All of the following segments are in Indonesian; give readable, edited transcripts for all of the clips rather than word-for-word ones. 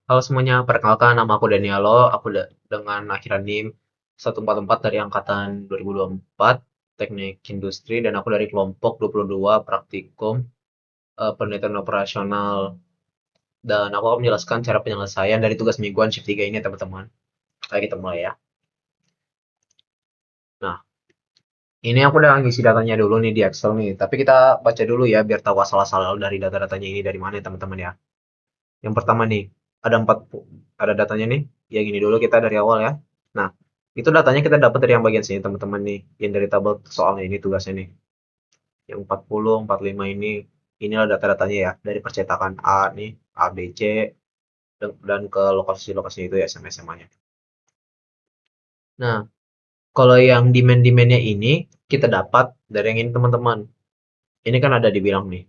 Halo semuanya, perkenalkan nama aku Danielo, dengan akhiran NIM 144 dari angkatan 2024, Teknik Industri, dan aku dari kelompok 22 Praktikum Penelitian Operasional. Dan aku akan menjelaskan cara penyelesaian dari tugas mingguan shift 3 ini, teman-teman. Ayo kita mulai ya. Nah, ini aku udah ngisi datanya dulu nih di Excel nih, tapi kita baca dulu ya, biar tahu asal-asal dari data-datanya ini dari mana ya, teman-teman ya. Yang pertama nih, ada datanya nih, yang ini dulu kita dari awal ya. Nah, itu datanya kita dapat dari yang bagian sini teman-teman nih, yang dari tabel soalnya ini tugasnya nih. Yang 40, 45 inilah data-datanya ya, dari percetakan A nih, A, B, C, dan ke lokasi-lokasi itu ya SMA-nya. Nah, kalau yang demand-demandnya ini, kita dapat dari yang ini teman-teman. Ini kan ada dibilang nih,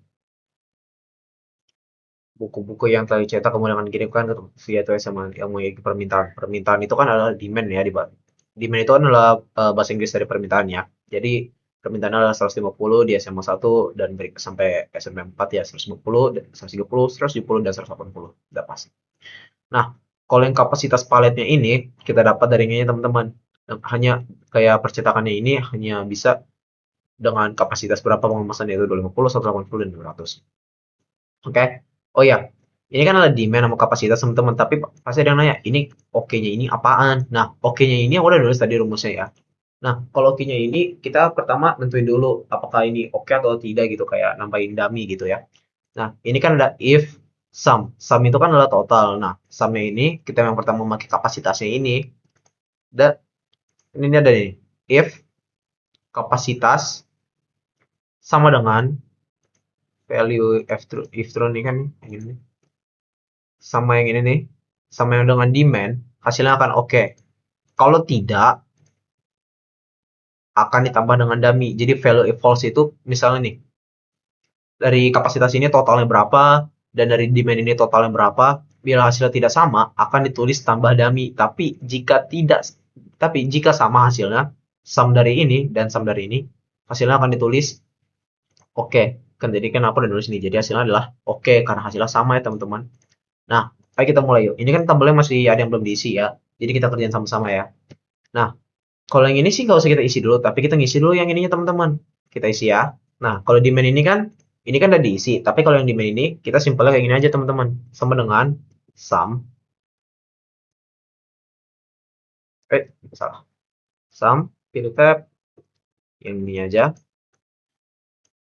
buku-buku yang telah dicetak kemudian dikirimkan ke via tuh SMA yang memiliki permintaan. Permintaan itu kan adalah demand ya, demand itu kan adalah bahasa Inggris dari permintaan ya. Jadi permintaan adalah 150 di SMA 1 dan sampai SMA 4 ya 150, 130, 170 dan 180. Udah pasti. Nah, kalau yang kapasitas paletnya ini kita dapat dari ini teman-teman. Hanya kayak percetakannya ini hanya bisa dengan kapasitas berapa pengemasan yaitu 250, 180 dan 200. Oke. Oh ya, ini kan ada demand sama kapasitas teman-teman, tapi pasti ada yang nanya, ini oke-nya ini apaan? Nah, oke-nya ini aku udah nulis tadi rumusnya ya. Nah, kalau oke-nya ini kita pertama nentuin dulu apakah ini oke atau tidak gitu, kayak nambahin dummy gitu ya. Nah, ini kan ada if sum. Sum itu kan adalah total. Nah, sumnya ini kita yang pertama memakai kapasitasnya ini. Dan ini ada nih, if kapasitas sama dengan value if true ini kan ini sama yang ini nih, sama yang dengan demand, hasilnya akan oke. Kalau tidak, akan ditambah dengan dummy. Jadi value if false itu misalnya nih, dari kapasitas ini totalnya berapa, dan dari demand ini totalnya berapa, bila hasilnya tidak sama, akan ditulis tambah dummy. Tapi jika sama hasilnya, sum dari ini dan sum dari ini, hasilnya akan ditulis oke. Kan jadi kan aku udah nulis nih, jadi hasilnya adalah oke, karena hasilnya sama ya teman-teman. Nah, ayo kita mulai yuk. Ini kan tabelnya masih ada yang belum diisi ya. Jadi kita kerjain sama-sama ya. Nah, kalau yang ini sih nggak usah kita isi dulu, tapi kita ngisi dulu yang ininya teman-teman. Kita isi ya. Nah, kalau demand ini kan udah diisi. Tapi kalau yang demand ini, kita simpelnya kayak gini aja teman-teman. Sama dengan sum, salah. Sum, pilih tab, yang ini aja.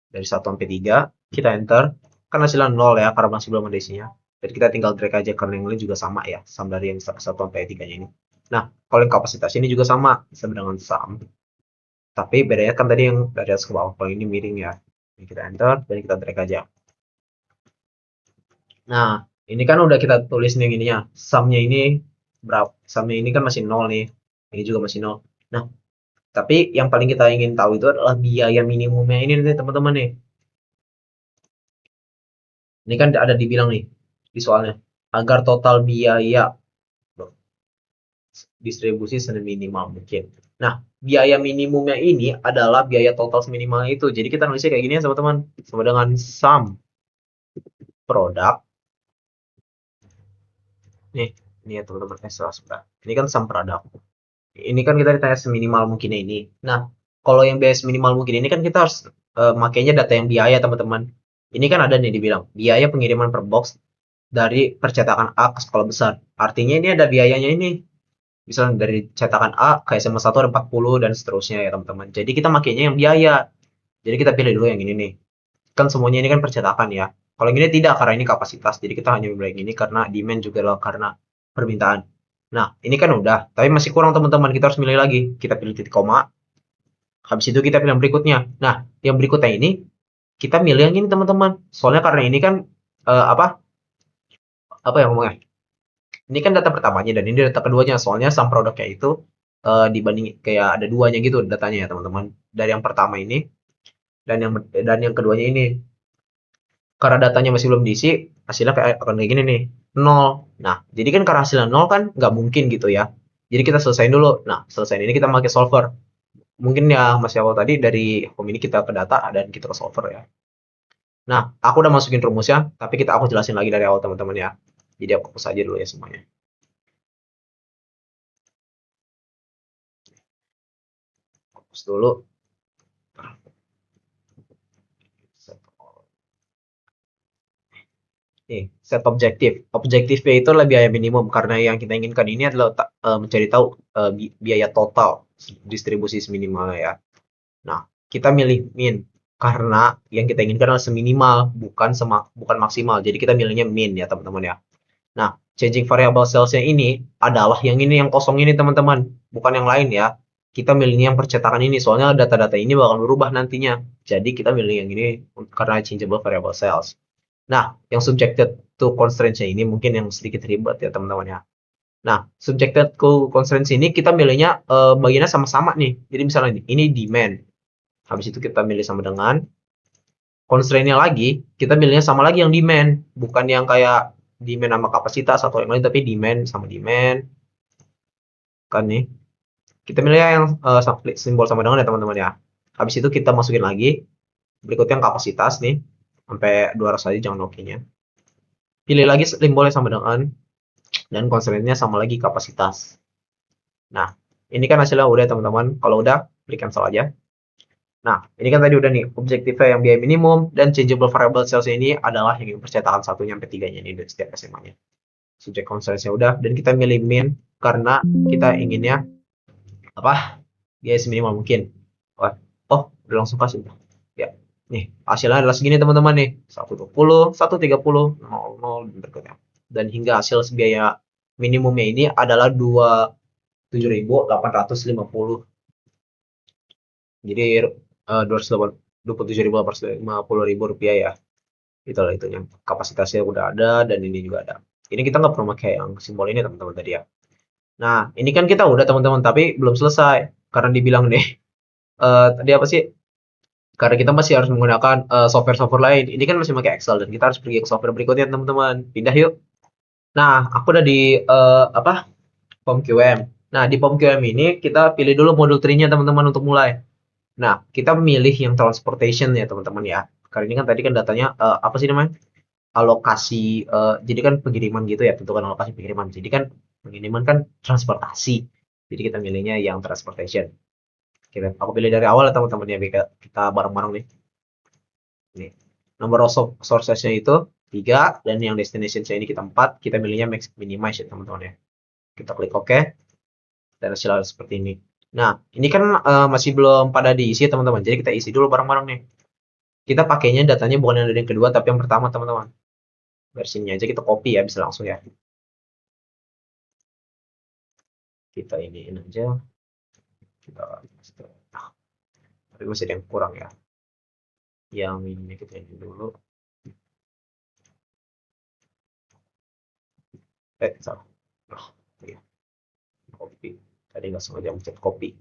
Dari 1 sampai 3, kita enter. Kan hasilnya 0 ya, karena masih belum ada isinya. Jadi kita tinggal drag aja, karena yang lain juga sama ya. Sum dari yang 1 sampai 3 ini. Nah, kalau yang kapasitas ini juga sama dengan sum. Tapi bedanya kan tadi yang dari atas ke bawah, kalau ini miring ya. Ini kita enter, dan kita drag aja. Nah, ini kan udah kita tulis nih ininya. Sumnya ini berapa? Sumnya ini kan masih 0 nih. Ini juga masih 0. Nah, tapi yang paling kita ingin tahu itu adalah biaya minimumnya ini nih teman-teman nih. Ini kan ada dibilang nih di soalnya. Agar total biaya distribusi seminimal mungkin. Nah, biaya minimumnya ini adalah biaya total seminimal itu. Jadi kita nulisnya kayak gini ya teman-teman. Sama dengan sum produk. Nih, ini ya teman-teman. Sebentar. Ini kan sum produk. Ini kan kita ditanya seminimal mungkinnya ini. Nah, kalau yang biaya seminimal mungkin ini kan kita harus makainya data yang biaya teman-teman. Ini kan ada nih dibilang biaya pengiriman per box dari percetakan A ke skala besar. Artinya ini ada biayanya ini. Misalnya dari cetakan A ke SMA 1 ada 40 dan seterusnya ya teman-teman. Jadi kita makainya yang biaya. Jadi kita pilih dulu yang ini nih. Kan semuanya ini kan percetakan ya. Kalau yang ini tidak karena ini kapasitas. Jadi kita hanya memilih yang ini karena demand juga loh karena permintaan. Nah, ini kan udah, tapi masih kurang teman-teman. Kita harus milih lagi. Kita pilih titik koma. Habis itu kita pilih yang berikutnya. Nah, yang berikutnya ini kita milih yang ini teman-teman. Soalnya karena ini kan apa? Apa yang ngomongnya? Ini kan data pertamanya dan ini data keduanya. Soalnya sum produknya itu dibanding kayak ada duanya gitu datanya ya teman-teman. Dari yang pertama ini dan yang keduanya ini. Karena datanya masih belum diisi, hasilnya akan kayak gini nih, 0. Nah, jadi kan karena hasilnya 0 kan nggak mungkin gitu ya. Jadi kita selesaiin dulu. Nah, selesaiin ini kita pakai solver. Mungkin yang masih awal tadi dari home ini kita ke data dan kita ke solver ya. Nah, aku udah masukin rumusnya, tapi aku jelasin lagi dari awal teman-teman ya. Jadi aku hapus aja dulu ya semuanya. Hapus dulu. Nih, set objektif. Objektifnya itu adalah biaya minimum karena yang kita inginkan ini adalah mencari tahu biaya total distribusi seminimalnya ya. Nah, kita milih min karena yang kita inginkan adalah seminimal, bukan maksimal. Jadi kita milihnya min ya, teman-teman ya. Nah, changing variable cells-nya ini adalah yang ini yang kosong ini, teman-teman, bukan yang lain ya. Kita milihnya yang percetakan ini, soalnya data-data ini bakal berubah nantinya. Jadi kita milih yang ini karena changeable variable cells. Nah, yang subjected to constraints ini mungkin yang sedikit ribet ya, teman-teman ya. Nah, subjected to constraints ini kita milihnya bagiannya sama-sama nih. Jadi misalnya ini demand. Habis itu kita milih sama dengan constraint-nya lagi, kita milihnya sama lagi yang demand, bukan yang kayak demand sama kapasitas atau yang lain, tapi demand sama demand. Kan nih. Kita milih yang simbol sama dengan ya, teman-teman ya. Habis itu kita masukin lagi berikutnya yang kapasitas nih. Sampai 200 aja, jangan oke-nya. Pilih lagi simbolnya sama dengan dan constraint-nya sama lagi kapasitas. Nah, ini kan hasilnya udah, teman-teman. Kalau udah, klik cancel aja. Nah, ini kan tadi udah nih, objektifnya yang biaya minimum, dan changeable variable cells ini adalah yang percetakan 1-3-nya ini dari setiap SMA-nya. Subject constraints-nya udah, dan kita milih min, karena kita inginnya, apa, biaya seminimal mungkin. Udah langsung kasih. Ya, nih, hasilnya adalah segini, teman-teman nih. 120, 130, 00, dan berikutnya. Dan hingga hasil biaya minimumnya ini adalah 27.850. Jadi 227.850 rupiah ya. Itulah itunya. Kapasitasnya udah ada dan ini juga ada. Ini kita nggak perlu pakai yang simbol ini, teman-teman, tadi ya. Nah, ini kan kita udah, teman-teman, tapi belum selesai karena dibilang nih tadi apa sih? Karena kita masih harus menggunakan software-software lain. Ini kan masih pakai Excel dan kita harus pergi ke software berikutnya, teman-teman. Pindah yuk. Nah, aku udah di form QM. Nah, di form QM ini kita pilih dulu modul tree-nya, teman-teman, untuk mulai. Nah, kita milih yang transportation ya, teman-teman ya. Karena ini kan tadi kan datanya apa sih namanya? Alokasi jadi kan pengiriman gitu ya, tentukan alokasi pengiriman. Jadi kan pengiriman kan transportasi. Jadi kita milihnya yang transportation. Aku pilih dari awal ya, teman-teman ya, kita bareng-bareng nih. Nih. Number of sources-nya itu 3 dan yang destination-nya ini kita 4. Kita milihnya max minimize ya, teman-teman ya. Kita klik OK dan hasilnya seperti ini. Nah, ini kan masih belum pada diisi, teman-teman. Jadi kita isi dulu bareng-bareng nih. Kita pakainya datanya bukan yang dari yang kedua, tapi yang pertama, teman-teman. Versinya aja kita copy ya, bisa langsung ya. Kita iniin aja. Tapi masih ada yang kurang ya. Yang ini kita ini dulu. Salah. Iya. Copy. Tadi nggak sengaja mencet copy.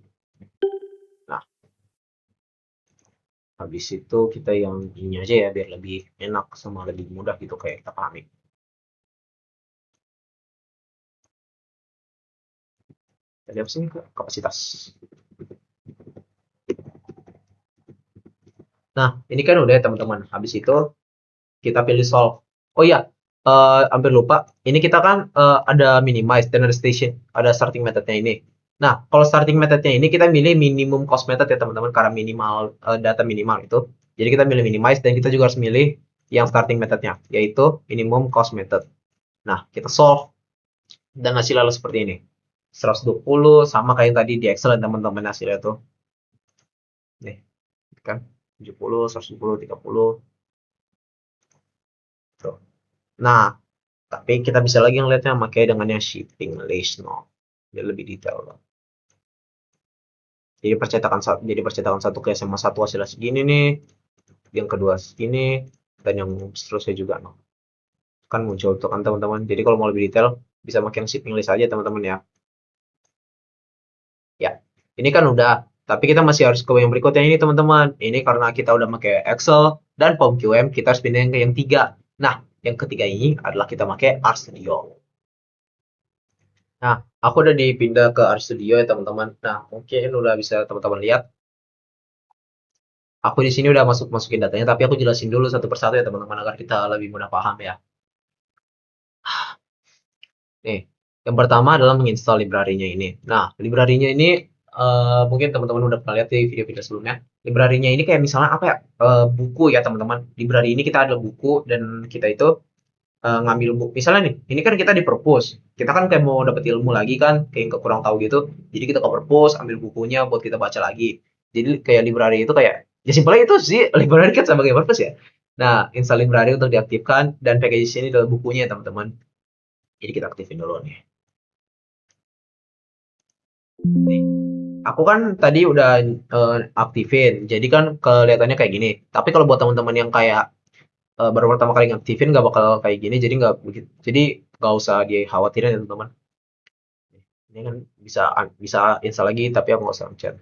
Nah, habis itu kita yang ini aja ya, biar lebih enak sama lebih mudah gitu kayak kita pahami. Tadi apa sih, kapasitas. Nah, ini kan udah ya, teman-teman. Habis itu kita pilih solve. Oh iya, hampir lupa. Ini kita kan ada minimize dan ada station, ada starting methodnya ini. Nah, kalau starting methodnya ini kita milih minimum cost method ya, teman-teman, karena minimal data minimal itu. Jadi kita milih minimize dan kita juga harus milih yang starting methodnya, yaitu minimum cost method. Nah, kita solve dan hasilnya lalu seperti ini. 120 sama kayak tadi di Excel, teman-teman, hasilnya tuh. Nih, kan 70, 120, 30. Tuh. Nah, tapi kita bisa lagi ngeliatnya pakai dengan yang shipping list, no. Dia lebih detail loh. Jadi percetakan satu ke SMA 1 hasilnya segini nih, yang kedua segini, dan yang seterusnya juga, no. Kan muncul tuh kan, teman-teman. Jadi kalau mau lebih detail bisa pakai yang shipping list aja, teman-teman ya. Ya, ini kan udah, tapi kita masih harus ke yang berikutnya ini, teman-teman. Ini karena kita udah pakai Excel dan Form QM, kita harus pindah ke yang 3. Nah, yang ketiga ini adalah kita pakai RStudio. Nah, aku udah dipindah ke RStudio ya, teman-teman. Nah, mungkin udah bisa teman-teman lihat. Aku di sini udah masukin datanya, tapi aku jelasin dulu satu persatu ya, teman-teman, agar kita lebih mudah paham ya. Nih, yang pertama adalah menginstal library-nya ini. Nah, library-nya ini mungkin teman-teman udah pernah lihat di video-video sebelumnya. Library-nya ini kayak misalnya apa ya? Buku ya, teman-teman. Library ini kita ada buku dan kita itu ngambil buku. Misalnya nih, ini kan kita di perpus. Kita kan kayak mau dapet ilmu lagi kan, kayak kurang tahu gitu. Jadi kita ke perpus, ambil bukunya buat kita baca lagi. Jadi kayak library itu kayak ya simpelnya itu sih library kan sebagai perpus ya. Nah, install library untuk diaktifkan dan package ini adalah bukunya ya, teman-teman. Jadi kita aktifin dulu nih. Nih, aku kan tadi udah aktifin, jadi kan kelihatannya kayak gini. Tapi kalau buat teman-teman yang kayak baru pertama kali ngaktifin nggak bakal kayak gini, jadi nggak begitu. Jadi nggak usah dikhawatirin ya teman-teman. Ini kan bisa bisa install lagi, tapi aku nggak usah pencet.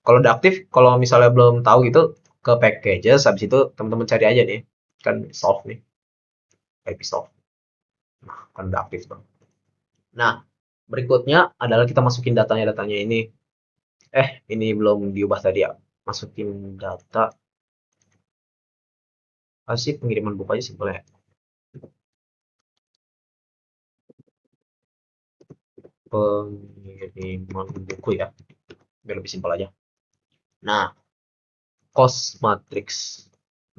Kalau udah aktif, kalau misalnya belum tahu gitu, ke packages, habis itu teman-teman cari aja nih, kan solve nih, episode. Nah, kan udah aktif dong. Nah, berikutnya adalah kita masukin datanya ini. Ini belum diubah tadi ya. Masukin data. Sih pengiriman buku aja simpel ya. Pengiriman buku ya. Biar lebih simpel aja. Nah, cost matrix.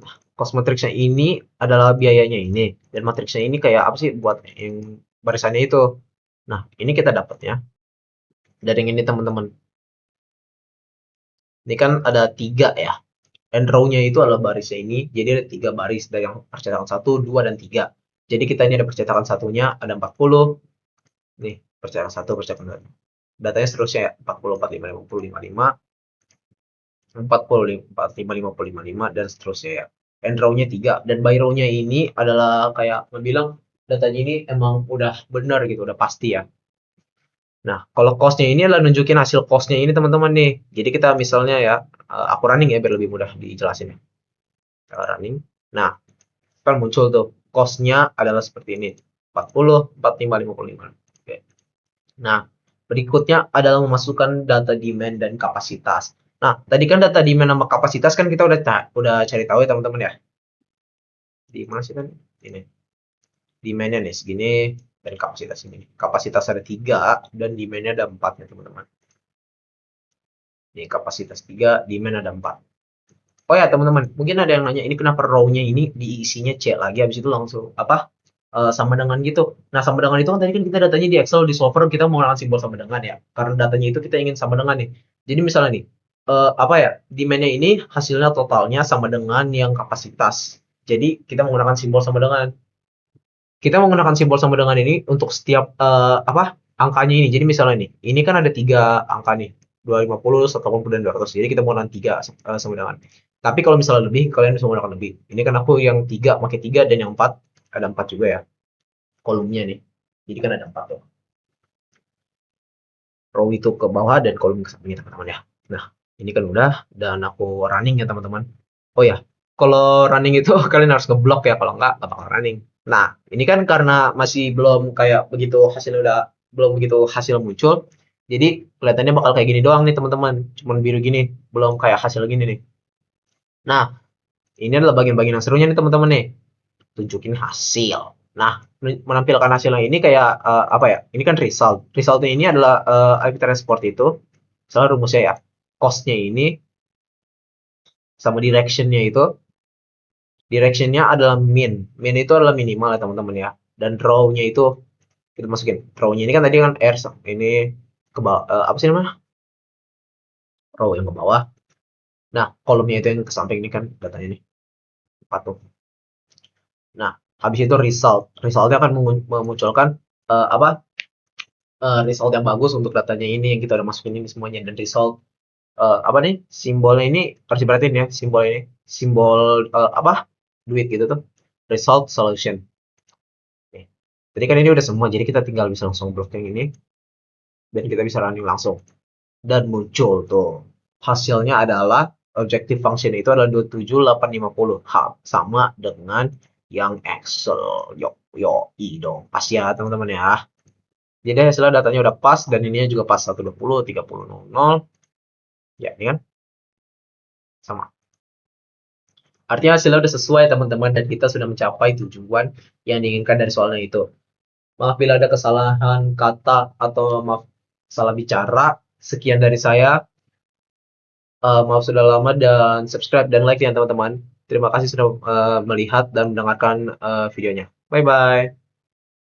Nah, cost matrixnya ini adalah biayanya ini. Dan matriksnya ini kayak apa sih buat yang barisannya itu. Nah, ini kita dapatnya dari yang ini teman-teman. Ini kan ada 3 ya. And row-nya itu adalah barisnya ini. Jadi ada 3 baris dari yang percetakan 1, 2, dan 3. Jadi kita ini ada percetakan satunya ada 40. Nih, percetakan 1, percetakan 2. Datanya seterusnya ya, 40, 45, 50, 55, 40, 45, 50, 55, dan seterusnya ya. And row-nya 3. Dan by row-nya ini adalah kayak bilang datanya ini emang udah benar gitu, udah pasti ya. Nah, kalau cost-nya ini adalah nunjukin hasil cost-nya ini teman-teman nih. Jadi kita misalnya ya, aku running ya biar lebih mudah dijelasin ya. Running. Nah, kan muncul tuh cost-nya adalah seperti ini. 40, 45, 55. Oke. Nah, berikutnya adalah memasukkan data demand dan kapasitas. Nah, tadi kan data demand sama kapasitas kan kita udah cari tahu ya teman-teman ya. Di mana sih kan? Ini. Demand-nya nih segini dan kapasitas ini. Kapasitas ada 3 dan demand-nya ada 4 ya teman-teman. Ini kapasitas 3, demand ada 4. Oh ya teman-teman, mungkin ada yang nanya ini kenapa row-nya ini diisinya C lagi habis itu langsung apa sama dengan gitu. Nah, sama dengan itu kan tadi kan kita datanya di Excel di solver kita menggunakan simbol sama dengan ya. Karena datanya itu kita ingin sama dengan nih. Jadi misalnya nih, apa ya? Demand-nya ini hasilnya totalnya sama dengan yang kapasitas. Jadi kita menggunakan simbol sama dengan. Kita menggunakan simbol sama dengan ini untuk setiap apa? Angkanya ini. Jadi misalnya nih, ini kan ada 3 angka nih. 250, 180 dan 200. Jadi kita menggunakan 3 sama dengan. Tapi kalau misalnya lebih, kalian bisa menggunakan lebih. Ini kan aku yang 3 pakai 3 dan yang 4 ada 4 juga ya kolomnya nih. Jadi kan ada 4 tuh. Row itu ke bawah dan kolom ke sampingnya teman-teman ya. Nah, ini kan udah dan aku running ya teman-teman. Oh ya, kalau running itu kalian harus ngeblok ya kalau nggak bakal running. Nah, ini kan karena masih belum kayak begitu hasil udah belum begitu hasil muncul. Jadi kelihatannya bakal kayak gini doang nih teman-teman. Cuman biru gini, belum kayak hasil gini nih. Nah, ini adalah bagian-bagian yang serunya nih teman-teman nih. Tunjukin hasil. Nah, menampilkan hasilnya ini kayak apa ya? Ini kan result. Resultnya ini adalah kita transport itu. Misalnya rumusnya ya, cost-nya ini sama direction-nya itu. Direction-nya adalah min. Min itu adalah minimal ya teman-teman ya. Dan row-nya itu kita masukin. Row-nya ini kan tadi kan R ini ke bawah, apa sih namanya? Row yang ke bawah. Nah, kolomnya itu yang ke samping ini kan datanya ini. 4 tuh. Nah, habis itu result. Resultnya akan memunculkan apa? Result yang bagus untuk datanya ini yang kita udah masukin ini semuanya dan result apa nih simbolnya ini harus diperhatiin ya simbol ini simbol apa duit gitu tuh result solution. Oke. Jadi kan ini udah semua jadi kita tinggal bisa langsung blocking ini dan kita bisa running langsung dan muncul tuh hasilnya adalah objective function itu adalah 27850 sama dengan yang Excel yo yo i dong pas ya teman-teman ya. Jadi hasilnya datanya udah pas dan ininya juga pas 120 30 00. Ya, ini kan sama. Artinya hasilnya udah sesuai teman-teman dan kita sudah mencapai tujuan yang diinginkan dari soalnya itu. Maaf bila ada kesalahan kata atau maaf salah bicara. Sekian dari saya. Maaf sudah lama, dan subscribe dan like ya teman-teman. Terima kasih sudah melihat dan mendengarkan videonya. Bye bye.